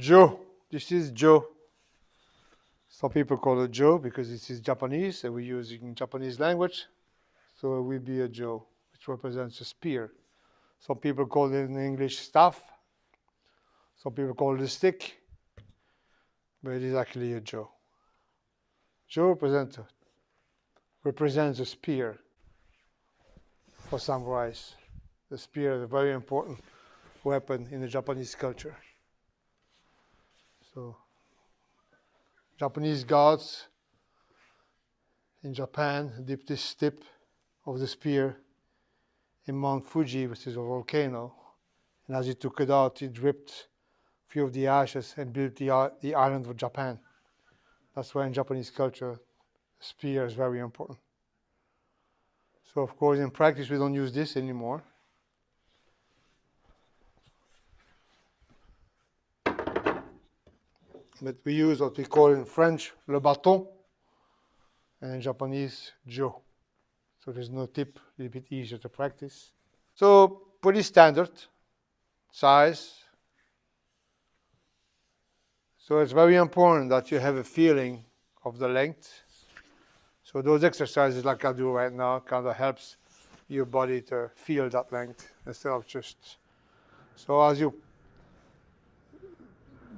Jo. This is Jo. Some people call it Jo because this is Japanese and we use it in Japanese language. So it will be a Jo, which represents a spear. Some people call it in English staff. Some people call it a stick. But it is actually a Jo. Jo represents a spear for samurais. The spear is a very important weapon in the Japanese culture. So Japanese gods in Japan dipped this tip of the spear in Mount Fuji, which is a volcano. And as he took it out, he dripped a few of the ashes and built the island of Japan. That's why in Japanese culture, the spear is very important. So of course, in practice, we don't use this anymore. But we use what we call in French, le bâton, and in Japanese, jo. So there's no tip, a little bit easier to practice. So pretty standard size. So it's very important that you have a feeling of the length. So those exercises like I do right now kind of helps your body to feel that length instead of just. So as you,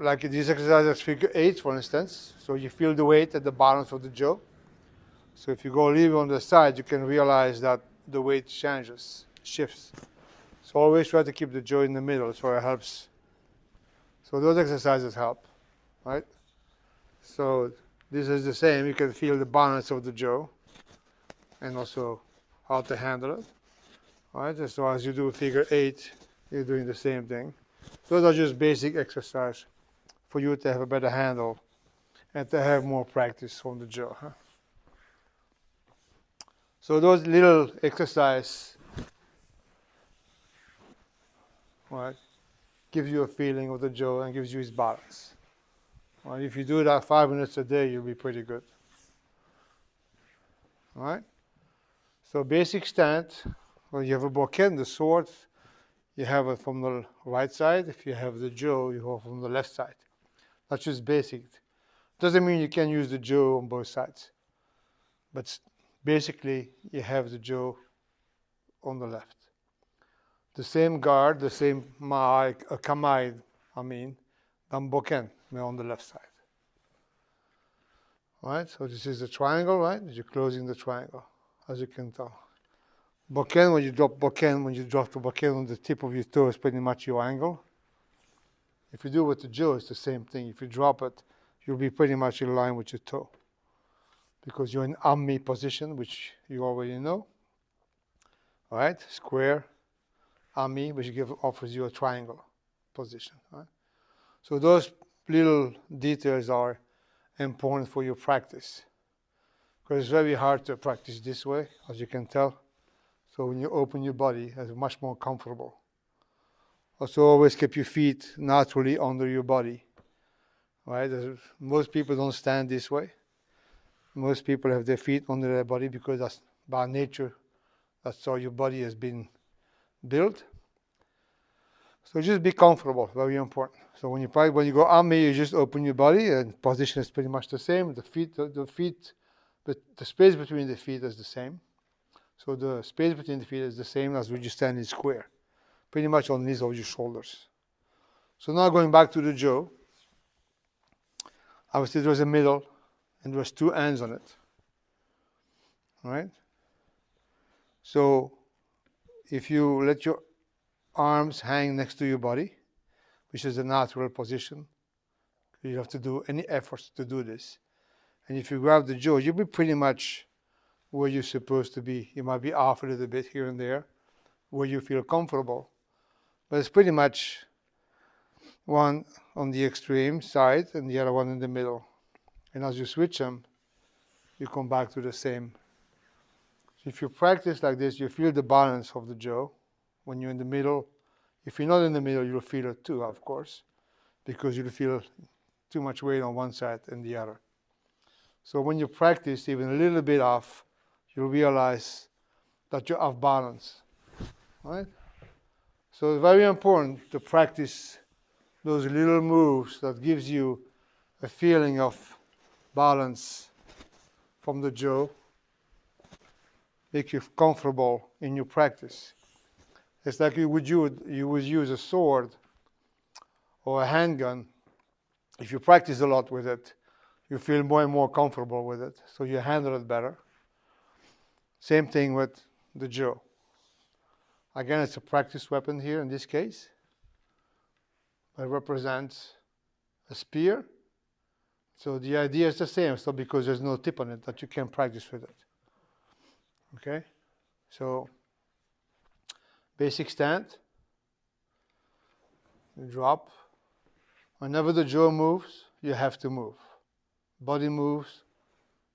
like these exercises, figure 8 for instance, so you feel the weight at the balance of the jaw. So if you go a little bit on the side, you can realize that the weight changes, shifts. So always try to keep the jaw in the middle so it helps. So those exercises help, right? So this is the same, you can feel the balance of the jaw and also how to handle it, right? And so as you do figure 8, you're doing the same thing. Those are just basic exercise for you to have a better handle and to have more practice on the jaw. Huh? So those little exercise, right, gives you a feeling of the jaw and gives you its balance. Well, if you do that 5 minutes a day, you'll be pretty good. All right? So basic stance, well, you have a bokken, the sword, you have it from the right side. If you have the jaw, you go from the left side. That's just basic. Doesn't mean you can use the jaw on both sides. But basically, you have the jaw on the left. The same guard, the same kamae, than bokken, on the left side. Right, so this is a triangle, right? You're closing the triangle, as you can tell. Bokken, when you drop the bokken on the tip of your toe is pretty much your angle. If you do it with the jaw, it's the same thing. If you drop it, you'll be pretty much in line with your toe. Because you're in Ammi position, which you already know. All right, square, Ammi, which offers you a triangle position. Right? So those little details are important for your practice. Because it's very hard to practice this way, as you can tell. So when you open your body, it's much more comfortable. Also, always keep your feet naturally under your body. Right? Most people don't stand this way. Most people have their feet under their body because that's by nature. That's how your body has been built. So just be comfortable, very important. So when you go Ammi, you just open your body and position is pretty much the same. The feet, but the space between the feet is the same. So the space between the feet is the same as when you stand in square, pretty much on the knees of your shoulders. So now going back to the jaw, obviously there's a middle and there's 2 ends on it, right? So if you let your arms hang next to your body, which is a natural position, you don't have to do any efforts to do this. And if you grab the jaw, you'll be pretty much where you're supposed to be. You might be off a little bit here and there, where you feel comfortable. But it's pretty much one on the extreme side and the other one in the middle. And as you switch them, you come back to the same. So if you practice like this, you feel the balance of the jaw. When you're in the middle, if you're not in the middle, you'll feel it too, of course, because you'll feel too much weight on one side and the other. So when you practice even a little bit off, you'll realize that you're off balance, right? So it's very important to practice those little moves that gives you a feeling of balance from the jaw, make you comfortable in your practice. It's like you would use a sword or a handgun. If you practice a lot with it, you feel more and more comfortable with it, so you handle it better. Same thing with the jaw. Again, it's a practice weapon here in this case. It represents a spear. So the idea is the same, so because there's no tip on it, that you can practice with it. Okay? So, basic stand. You drop. Whenever the jaw moves, you have to move. Body moves,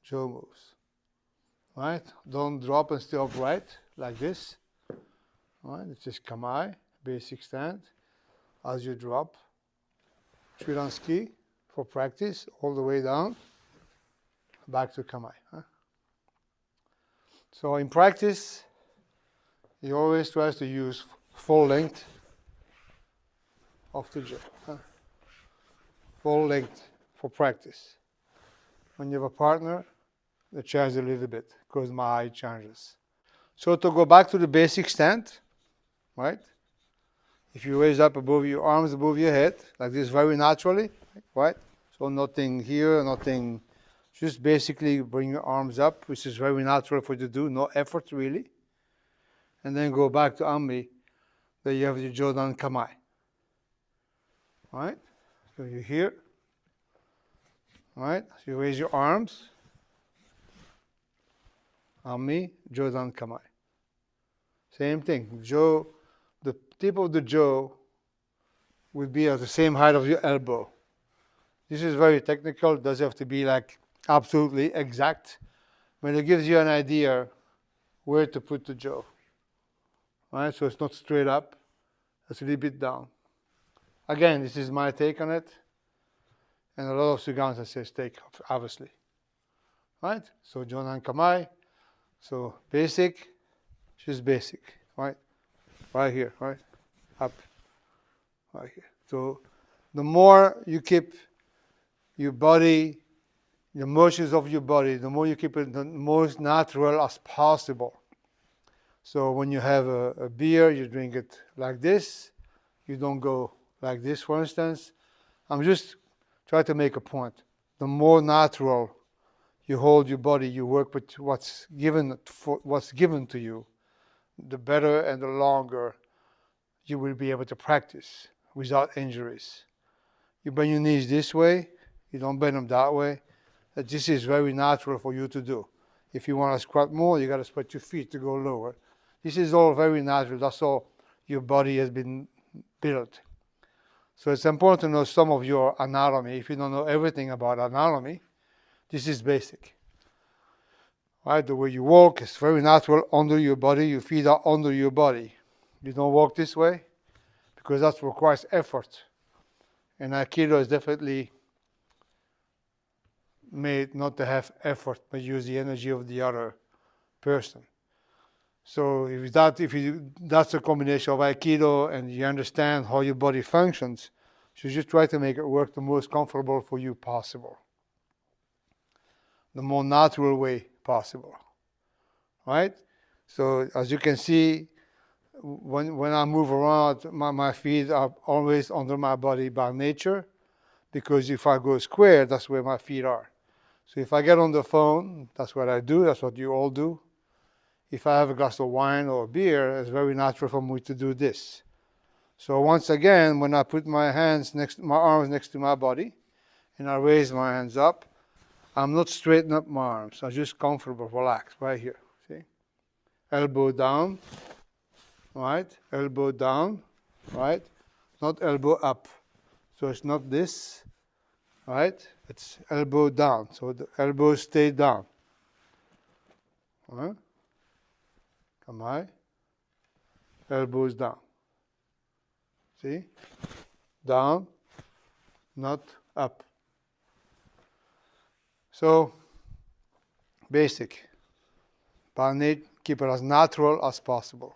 jaw moves. Right? Don't drop and stay upright like this. Right? It's just kamae, basic stand. As you drop, Shihan for practice, all the way down, back to kamae. Huh? So in practice, you always try to use full length of the jaw. Huh? Full length for practice. When you have a partner, it changes a little bit because my eye changes. So to go back to the basic stand, right? If you raise up above your arms above your head, like this very naturally, right? So nothing here, nothing, just basically bring your arms up, which is very natural for you to do, no effort really. And then go back to Ammi, then you have your Jodan Kamae. Right? So you're here. Right? So you raise your arms. Ammi, Jodan Kamae. Same thing. Jaw, the tip of the jaw would be at the same height of your elbow. This is very technical. It doesn't have to be like absolutely exact, but it gives you an idea where to put the jaw. Right? So it's not straight up. It's a little bit down. Again, this is my take on it. And a lot of Sugansa says take, obviously. Right? So Jonan Kamae. So basic, just basic. Right? Right here, right? Up. Right here. So the more you keep your body, the motions of your body, the more you keep it the most natural as possible. So when you have a beer, you drink it like this. You don't go like this, for instance. I'm just trying to make a point. The more natural you hold your body, you work with what's given to you, the better and the longer you will be able to practice without injuries. You bend your knees this way, you don't bend them that way. This is very natural for you to do. If you want to squat more, you got to spread your feet to go lower. This is all very natural. That's how your body has been built. So it's important to know some of your anatomy. If you don't know everything about anatomy, this is basic. Right? The way you walk is very natural under your body. Your feet are under your body. You don't walk this way because that requires effort. And Aikido is definitely made not to have effort, but use the energy of the other person. So that's a combination of Aikido and you understand how your body functions, so you just try to make it work the most comfortable for you possible. The more natural way possible. Right? So as you can see, when I move around, my feet are always under my body by nature, because if I go square, that's where my feet are. So if I get on the phone, that's what I do, that's what you all do. If I have a glass of wine or a beer, it's very natural for me to do this. So once again, when I put my arms next to my body, and I raise my hands up, I'm not straightening up my arms. I'm just comfortable, relaxed, right here. See? Elbow down, right? Elbow down, right? Not elbow up. So it's not this, right? It's elbow down. So the elbows stay down. Right? Kamae. Elbows down. See? Down, not up. So, basic. Keep it as natural as possible.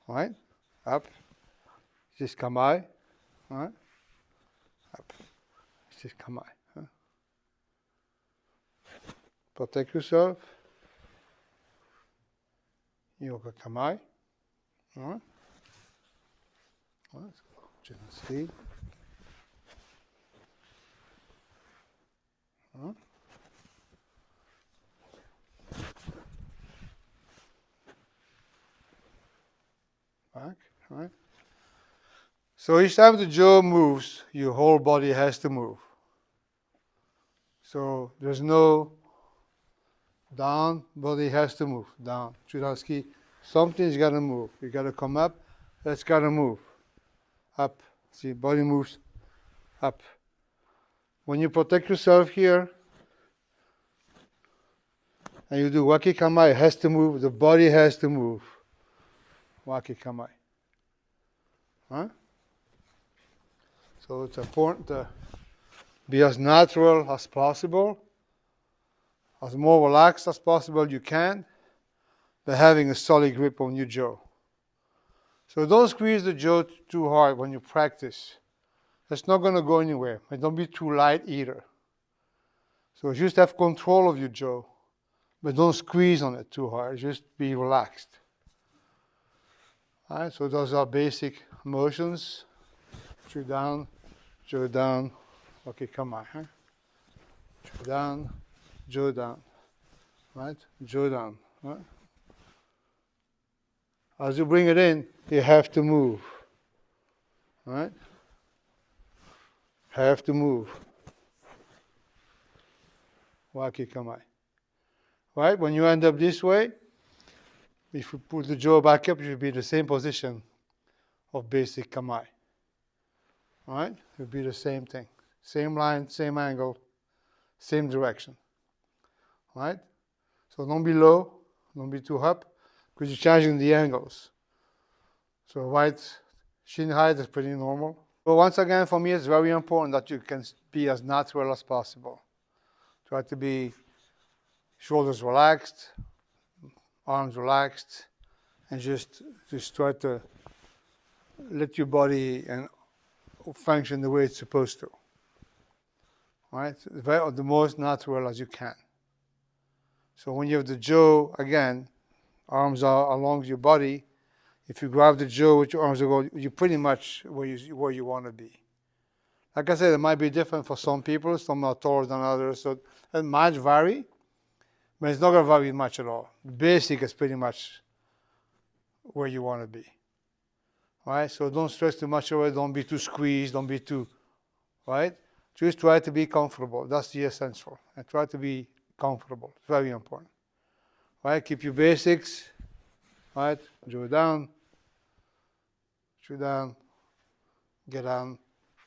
Right? Up. Just kamae. Right? this kamae. Huh? Protect yourself. Yoga kamae. All right. All right. Just see. All right. Back. All right. So each time the jaw moves, your whole body has to move. So there's no down, body has to move. Down. Chudaski. Something's got to move. You got to come up. That's got to move. Up. See, body moves up. When you protect yourself here, and you do waki kamae, it has to move. The body has to move. Waki kamae. Huh? So it's important to be as natural as possible, as more relaxed as possible you can, but having a solid grip on your jaw. So don't squeeze the jaw too hard when you practice. It's not going to go anywhere. And don't be too light either. So just have control of your jaw, but don't squeeze on it too hard. Just be relaxed. All right, so those are basic motions. Jaw down, okay, come on. Huh? Jaw down, right? Jaw down, right? As you bring it in, you have to move, right? Have to move. Waki kamae. Right? When you end up this way, if you put the jaw back up, you should be in the same position of basic kamae. Right? It will be the same thing. Same line, same angle, same direction. Right? So don't be low, don't be too up, because you're changing the angles. So right shin height is pretty normal. But once again, for me, it's very important that you can be as natural as possible. Try to be shoulders relaxed, arms relaxed, and just try to let your body and function the way it's supposed to. Right? The most natural as you can. So when you have the jaw, again, arms are along your body. If you grab the jaw with your arms, you're pretty much where you want to be. Like I said, it might be different for some people. Some are taller than others, so it might vary, but it's not going to vary much at all. The basic is pretty much where you want to be. Right? So don't stress too much over it. Don't be too squeezed. Don't be too, right? Just try to be comfortable. That's the essential. And try to be comfortable. It's very important. Right? Keep your basics. Right? Go down. Get down.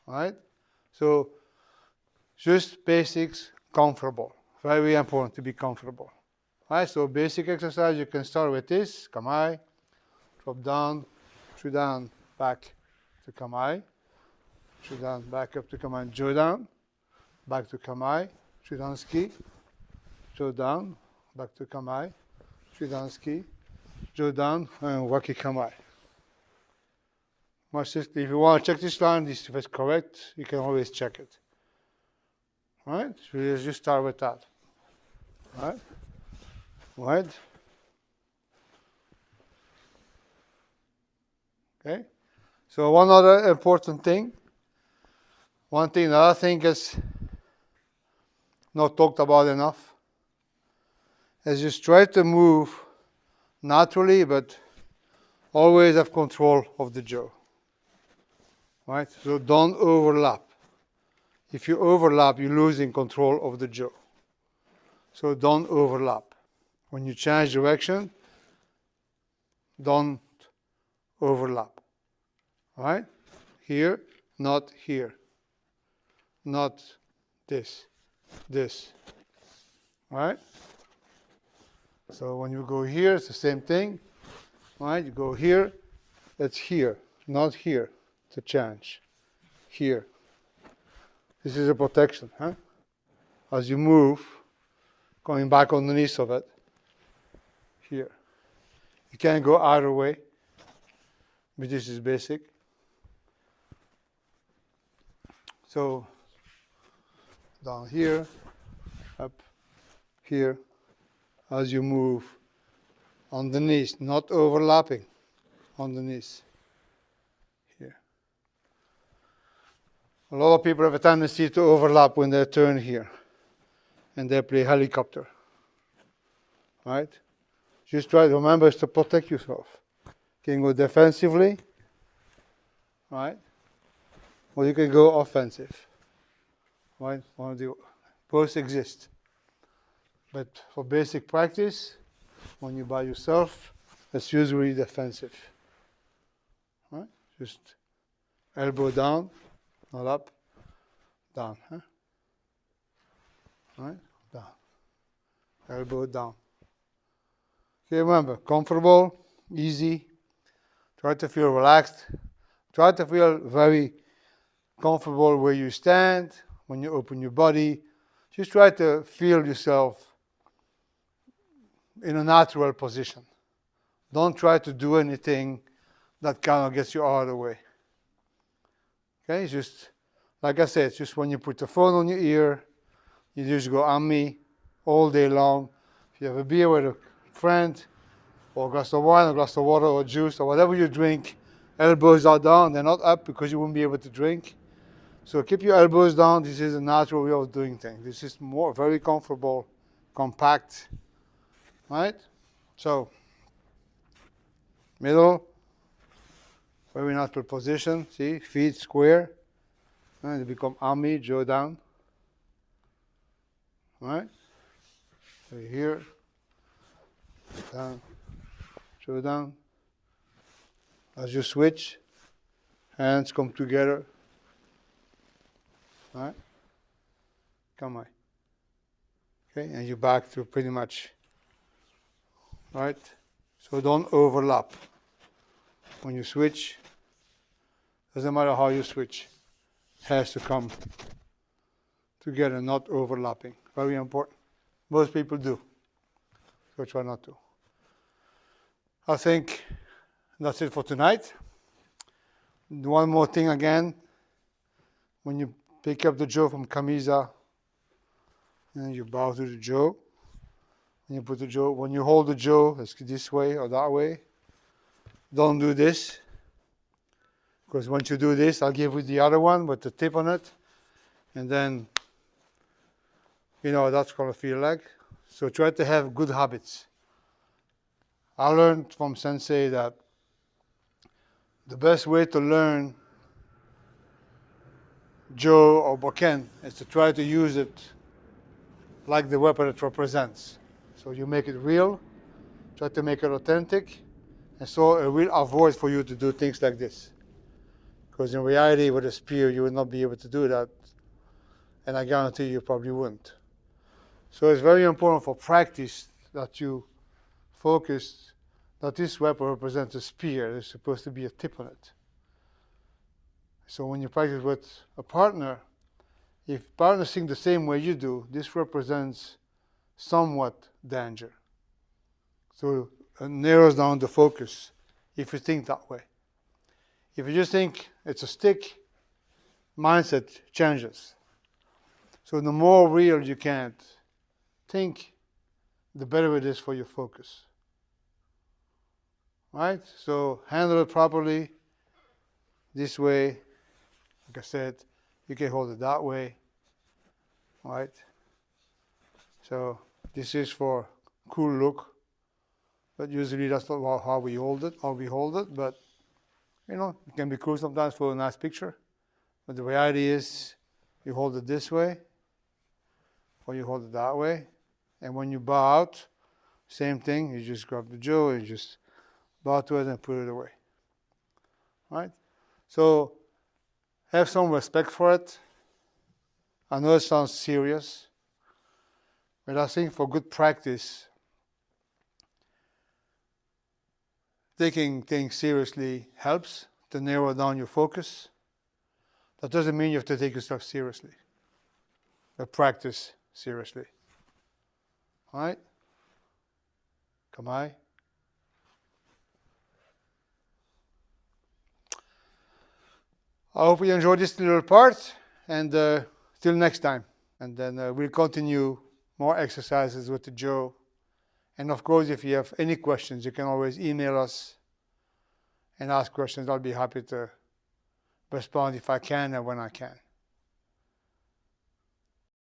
Right? So just basics, comfortable. Very important to be comfortable. Right? So basic exercise, you can start with this. Kamae. Drop down. Down. Back to kamae. Down. Back up to kamae. Jaw down. Back to kamae. Down ski. Jaw down. Back to kamae. Down ski. Jaw down. And waki kamae. If you want to check this line, if it's correct, you can always check it. Right? So let's just start with that. Right? Right? Okay? So one other important thing. One thing that I think is not talked about enough is just try to move naturally, but always have control of the jaw. Right? So don't overlap. If you overlap, you're losing control of the jaw. So don't overlap. When you change direction, don't overlap. Right? Here, not here. Not this. This. Right? So when you go here, it's the same thing. Right? You go here, it's here, not here. To change. Here. This is a protection, huh? As you move, going back underneath of it. Here. You can't go either way. But this is basic. So down here, up here, as you move on the knees, not overlapping on the knees. Here. A lot of people have a tendency to overlap when they turn here and they play helicopter. Right? Just try to remember to protect yourself. You can go defensively, right? Or you can go offensive. Right? One of the both exist. But for basic practice, when you're by yourself, it's usually defensive. Right? Just elbow down, not up, down. Huh? Right? Down. Elbow down. Okay, remember, comfortable, easy. Try to feel relaxed. Try to feel very comfortable where you stand, when you open your body. Just try to feel yourself in a natural position. Don't try to do anything that kind of gets you out of the way. Okay, just like I said, just when you put the phone on your ear, you just go on me all day long. If you have a beer with a friend, or a glass of wine, a glass of water, or juice, or whatever you drink, elbows are down, they're not up because you won't be able to drink. So keep your elbows down. This is a natural way of doing things. This is more very comfortable, compact, right? So, middle, very natural position. See, feet square, and they become army, jaw down, right? So here, down, jaw down. As you switch, hands come together, right? Come on. Okay, and you're back to pretty much, right? So don't overlap. When you switch, doesn't matter how you switch, it has to come together, not overlapping. Very important. Most people do, so try not to. I think that's it for tonight. One more thing again. When you pick up the jaw from Kamisa, and you bow to the jaw. When you put the jaw, when you hold the jaw, it's this way or that way. Don't do this, because once you do this, I'll give you the other one with the tip on it, and then, you know, that's gonna feel like. So try to have good habits. I learned from Sensei that the best way to learn Jo or Boken is to try to use it like the weapon it represents. So you make it real, try to make it authentic, and so it will avoid for you to do things like this. Because in reality, with a spear, you will not be able to do that, and I guarantee you probably wouldn't. So it's very important for practice that you focus that this weapon represents a spear. There's supposed to be a tip on it. So when you practice with a partner, if partners think the same way you do, this represents somewhat danger. So it narrows down the focus if you think that way. If you just think it's a stick, mindset changes. So the more real you can think, the better it is for your focus. Right? So handle it properly, this way. Like I said, you can hold it that way. Right? So this is for cool look, but usually that's not how we hold it, but you know, it can be cool sometimes for a nice picture. But the reality is you hold it this way, or you hold it that way. And when you bow out, same thing, you just grab the jaw, you just bow to it and put it away. Right? So have some respect for it. I know it sounds serious, but I think for good practice, taking things seriously helps to narrow down your focus. That doesn't mean you have to take yourself seriously, but practice seriously. All right? Come on. I hope you enjoyed this little part, and till next time. And then we'll continue more exercises with the Joe. And of course, if you have any questions, you can always email us and ask questions. I'll be happy to respond if I can and when I can.